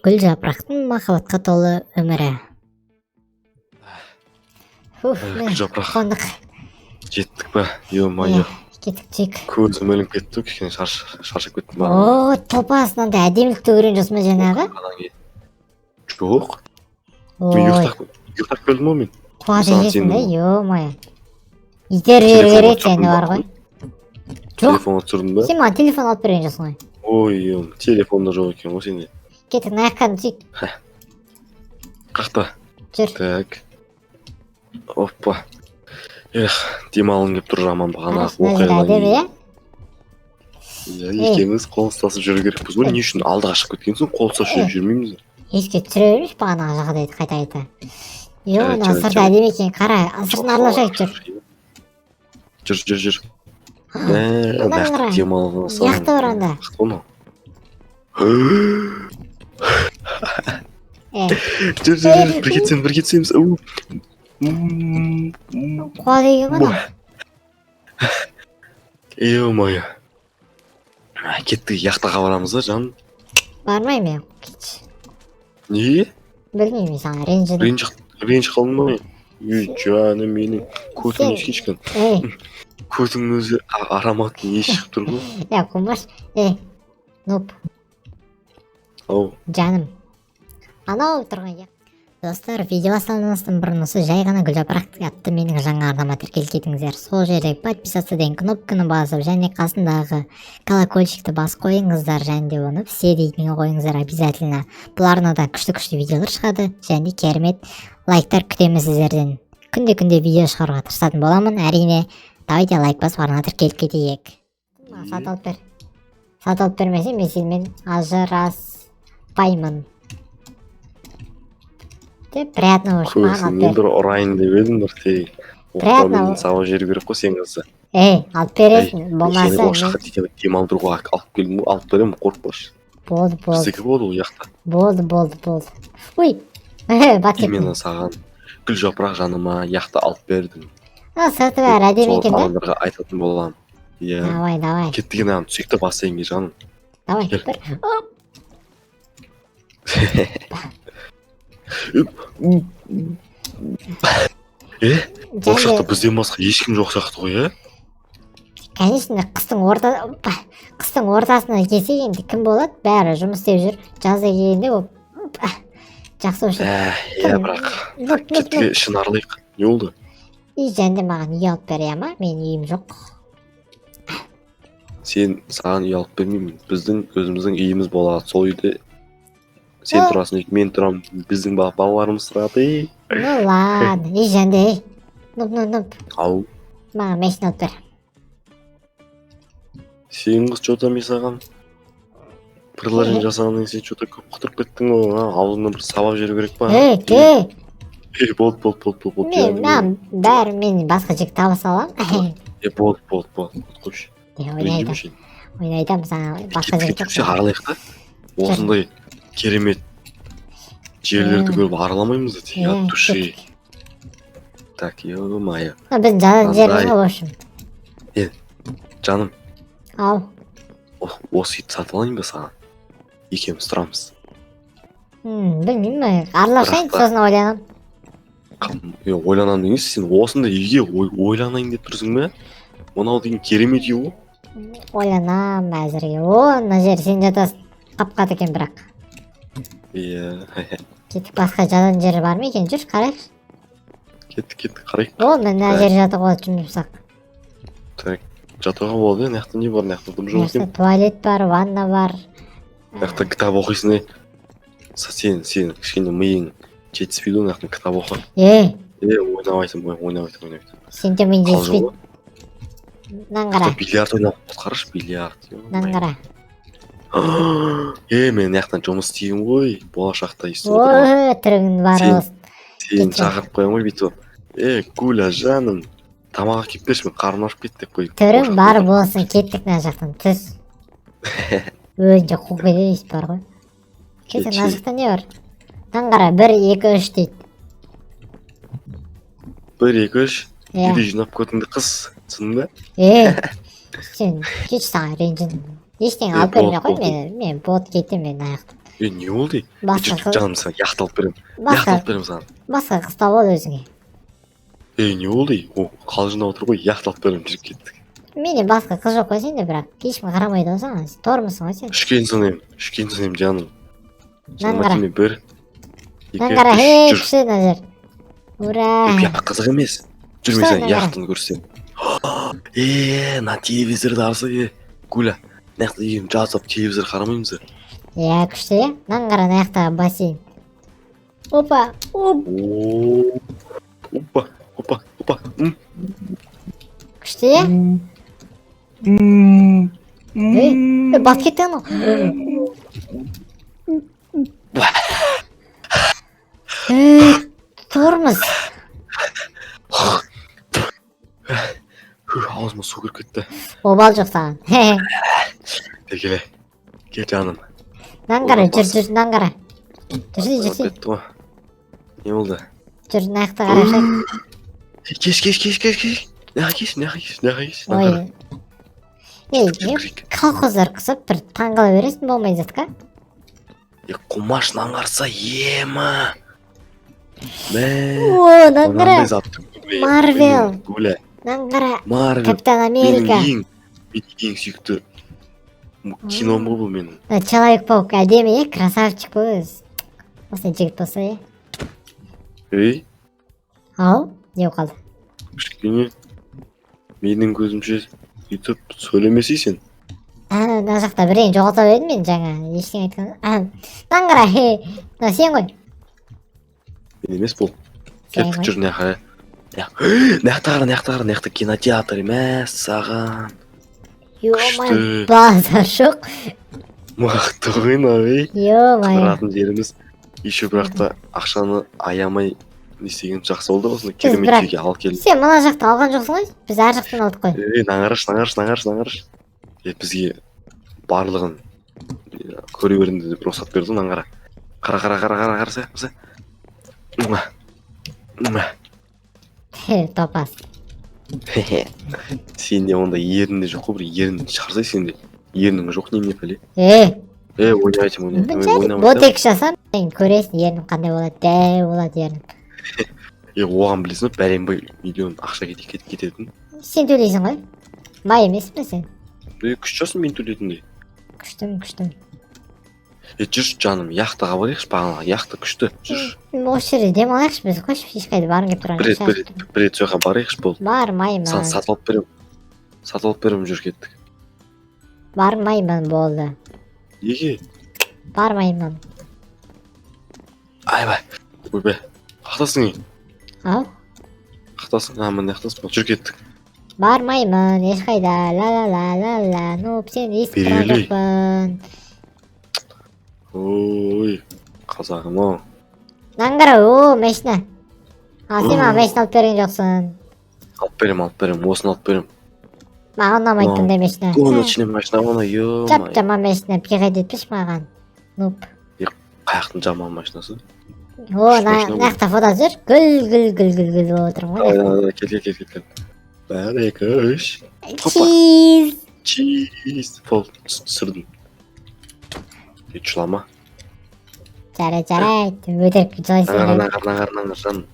Гүл жапырақтың махаббатқа толы өмірі. Гүл жапырақ. Қондық. Жеттік па? Ё-моё. Кеттік жек. Көзім ілініп кетті, кішкене шаршап кеттім. О, топасынан да әдемілікті көрген жоқсың ба жаңағы? Жоқ. Ой, Ұйықтап келдім ғой мен. қуат екесің да, ё-моё. Итеріп керек сені бар ғой. Телефонға түсірдім ба? Сен маған телефон алып берген жоқсың ғой. Ой, телефонда жоқ екен ғой сенде. Кеттік, наяққан жек. Қақта. Жүр. Так. Оппа. Эх, демалын кеп тұр жаман бағана оқиғадан кейін. Екеуміз қол ұстасып жүру керекпіз ғой. Не үшін алдыға шығып кеткенсің, қол ұстасып жүрмейміз. Еске түсіре бермеш бағанағы жағдайды қайта. Мына сырты әдемі екен, қара, сыртын аралашайық жүр. Жүр. Нақты демалын салам. Яқты бар анда. Жүр, бір кетсеміз. Қуа деген ғана. Ё-моё. Кеттік, яқтаға барамыз да, жаным? Бармай мен, кетші. Неге? Білмеймін, саған ренжідім. Ренж қалдым ба мен? Жаным менің көтім ешкешкен. Көтің өзі ароматын еш шығып тұр ғой. Құмаш. Нуп. Ау. Жаным. Анау тұрған. Достар, видео басталмастан бұрын осы жай ғана гүл жапырақ атты менің жаңа арнама тіркеліп кетіңіздер. Сол жердегі подписаться деген кнопканы басып, және қасындағы колокольчикті басып қойыңыздар, және де оны все дейтінге қойыңыздар обязательно. Бұл арнада күшті видеолар шығады, және керемет лайктар күтеміз сіздерден. Күнде видео шығаруға тырысатын боламын. Әрине, давайте лайк басып арнама тіркеліп кетейік. Сат алып бер. Сат алып бермесем, мен сенімен ажыраспаймын. Приятно уж. Көзіңнен бір ұрайын деп едім бір тей. Приятно. Сауа жері керек қой сен қызы. Алып бересің. Болмаса. Сені оқшаққа демалдыруға алып келдім, алып беремін, қорықпашы. Болды. Біздікі болды ол яқта. Болды. Ой. Бат кеттім. Мен саған гүл жапырақ жаныма яқта алып бердім. Сырты бәрі әдемі екен сол да? қаландарға айтатын боламын. Давай. Кеттіген ағым түсекті басайын ке жаным. Давай, бір. Ол жақта бізден басқа ешкім жоқ сияқты ғой, Конечно, қыстың ортасына келсек енді кім болады? Бәрі жұмыс істеп жүр. Жазда келгенде ол жақсы өшір. Бірақ кетке ішін арылайық. Не болды? Және маған үй алып бер, ма? Менің үйім жоқ. Сен саған үй алып бермеймін. Біздің өзіміздің үйіміз болады. Сол үйде сен тұрасың, мен тұрам, біздің балаларымыз тұрады. Ну ладно, және. Нұп. Ау. Маған машина алып бер. Сен қыз что-то мен саған предложение жасағаннан сен что-то көп құтырып кеттің ғой. Аузыңнан бір сабақ жеру керек па? Болды. Мен бәрі мен басқа жек табыса аламын. Болды. Қойшы. Ойнайтам саған басқа жек жоқ. Аралайық та. Осындай керемет жерлерді көріп араламаймыз да, от души. Так, ё-моё. Біз жазатын жеріміз ғой, в общем. Жаным. Ау. Осы үйді сатып алайын ба саған? Екеуміз тұрамыз. Білмеймін, аралашайын, сосын ойланам. Ойланам дегенсіз, сен осындай үйге ойланайын деп тұрсың ба? Мынау деген керемет үй ғой. Ойланам әзірге. Мына жер сен жатасың. Қап-қат екен бірақ. Кеттік, басқа жататын жері бар ма екен? Жүр, қарайық. Кеттік, қарайық. Мен мына жер жатуға болады, жұмсақ. Так, жатуға болады, наяқта не бар, наяқта дым жоқ екен. Туалет бар, ванна бар. Наяқта кітап оқисың, сен кішкене миың жетіспейді, наяқта кітап оқы. Ойнавайтын. Сен де мен жетіспейді. Нан қара. Бильярд ойнап қараш, бильярд. Нан қара. Мен наяқтан жұмыс істеймін ғой, болашақта естіп отырмын. Түрігін бар болсын. Сен шақырып қоям ғой бүйтіп. Гуля жаным, тамаға кеп берші, мен қарым ашып кет деп қой. Түрің бар болсын, кеттік мына жақтан, түс. Өзінше қуқиды дейсіз бар ғой. Кеттік, мына жақтан не бар? Нан қара, 1, 2, 3 дейді. 1, 2, 3. Үйде жинап көтіңді қыз, түсіндің ба? Сен кеш саған ренжін. Ештен алып берме қой, мен бот кеттім, мен аяқтым. Не болды? Басқа қыз Жаным саған яхта алып беремін. Яхта басқа алып беремін саған. басқа қыз тауып ал өзіңе. Не болды? О, қалжыңдап отыр ғой, яхта алып беремін жүріп кеттік. Менде басқа қыз жоқ қой сенде, бірақ ешкім қарамайды ғой саған. Сен тормысың ғой сен. Үшкен санаймын жаным. Нан қара. Макине 1, 2, Нан қара, 3, жүр. күшті мына жер. Ура! Қызық емес. Жүрмей Күшті саған нан қара. яхтаны көрсем. На телевизорды алса, Гуля. Мынақты үйім жазып телевизор қарамаймыз. Иә, күшті иә. Нан қара, мына жақтағы бассейн. Опа! Оп! Опа. Күшті иә? Батып кетті анау. Тормыз. Аузыма су кіріп кетті. Обал жоқ саған. Кел жаным. Нан қара, жүр, нан қара. Жүрсей. Кетті ғой. Не болды? Жүр, мына жақта қарашай. Кеш. Неға Ой. Колхоздар қысып бір таңғала бересің болмай затқа. Құмаш аңғарса ема. О, нан қара. Марвел. Гуля. Нан қара. Марвел. Капитан Америка. Менің ең сүйікті кином ғой бұл менің. Человек-паук әдемі, красавчик бұл өзі. Осындай жігіт болса, Ей, Ау, не қалды? кішкене менің көзімше сөйтіп сөйлемесей сен. Мына жақта бірең жоғалтып едім мен жаңа, ештеңе айтқан. Нан қара, мына сен ғой. Мен емес бұл. Сен Кеттік ғой. жүр неға. Неқта кинотеатр емес саған. Ё-май, базар жоқ. Мықты ғой ей. Ё-май. Қыдыратын жеріміз. Еще бірақта ақшаны аямай не істеген жақсы болды осыны Біз керемет бірақ- жерге алып келді. Сен мына жақты алған жоқсың ғой? Біз ар жақтан алдық қой. Наңарыш. Бізге барлығын көре беріңді деп рұқсат берді наңара. Қара. Топас. Сенде онда ерінде жоқ қой, бір ерін шығарсай сенде. Ерінің жоқ немене пәле? Ойнайтын. Ботек жасам, сен көресің ернім қандай болады, дәу болады ернім. Оған білесің ба, бәленбай миллион ақша кететін. Сен төлейсің ғой? Май емес пе сен? Күш жасын мен төлейтіндей. Күштім. Жүрші жаным, яқтаға барайықшы бағана, яқта күшті, жүрші. Осы жерде демалайықшы біз, қойшы ешқайды барғың келіп тұрған. Бір рет соға барайықшы болды. Бармаймын. Сан сатып алып берем жүр кеттік. Бармаймын болды. Неге? Бармаймын. Айбай, ойбай, қақтасың ең. Ау? Қақтасың, мында қақтасың ба, жүр кеттік. Бармаймын, ешқайда, ла-ла-ла-ла-ла, нуп, сен естіп тұрған Берелей. жоқпын. Ой, қазағым ау. Нан қара, о, машина. Сен маған машина алып берген жоқсың. Алып берем, осыны алып берем. Маған ұнамайды бұндай машина. Гоночный машина, оны, ё-май. Жап-жаман машина, пиғайды етпеші маған. Нуп. Қаяқтың жаман машинасы? О, нақта фото жүр. Гүл болып отырмын ғой. Кел. Бір, екі, үш. Чиз. Пол, түсірдім. Жылама. Жарайды, өтірік жылайсың. Нағар, жан.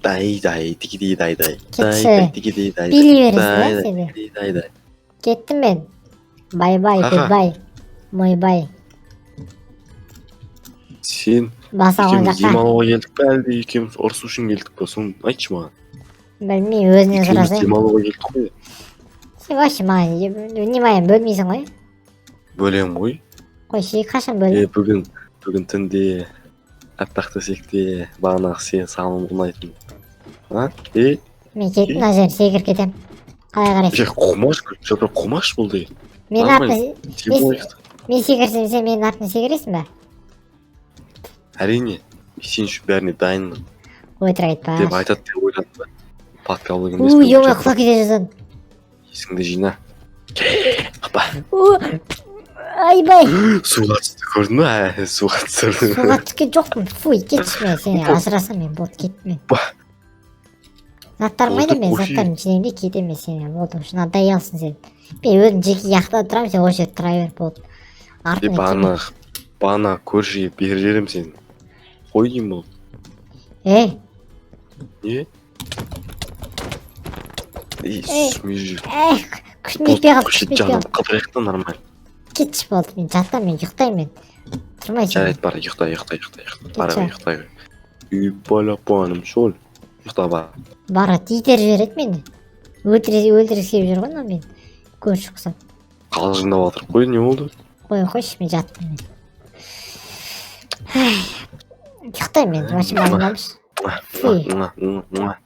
Дай, тики-ди, дай. Кетші. Тики-ди, дай. Билей бересің ба сені? Дай. Кеттім мен. Бай-бай, Аха. гудбай. Мой-бай. Сен Басалған екеуміз жаққа. демалуға келдік па, әлде екеуміз ұрысу үшін келдік па, соны айтшы маған. Білмеймін, өзінен Екеуміз сұрасайын. демалуға келдік қой. Сен вообще маған внимание бөлмейсің ғой? Бөлем ғой. Қойшы, қашан бөлдің? Бүгін түнде аппақ төсекте бағанағы сен саған ұнайтын. Мен кеттім, мына жер секіріп кетем. Қалай қарайсың? Қумаш болды. Мен нормально. артына... Мен секірсем, сен менің артына секіресің ба? Әрине, сен үшін бәріне дайынмын Өтірік айтпа. деп айтады деп ойладым. Подкаблык емес. Ё-май, құлап кете жаздадым. Есіңді жина. Апа. Айбай. Суға түсті көрдің ба? Суға түсірді. Суға түскен жоқпын. Фуй, кетші мен, сені ажырасам мен, болды, кеттім мен. Заттарым қайда мен, заттарым жинемде кетем мен сені, болды, үшін адай алсын сен. Мен өзім жеке яқта тұрам, сен осы жерде тұра бер, болды. бағана көршіге беріп жіберем сені. Қой деймін бұл. Не? Смежи. Күшін етпей қалды, күшін етпей Жаным қалды. қыдырайық та нормально. Кетші болды, мен жатам, мен ұйықтаймын мен. Тұрмайсың. Жарайды, бар, ұйықта. Бара Кетші. ұйықтай. Үй балапаным, шол. Ұйықта бар. Барады, итеріп жібереді мені. Өлтіргісі жүр ғой, мен. Көрші ұқсап. Қалжыңдап жатыр. Қой, не болды? Қойшы, мен жаттым мен. Ұйықтаймын мен, вообще маңызды. Фу. Муа.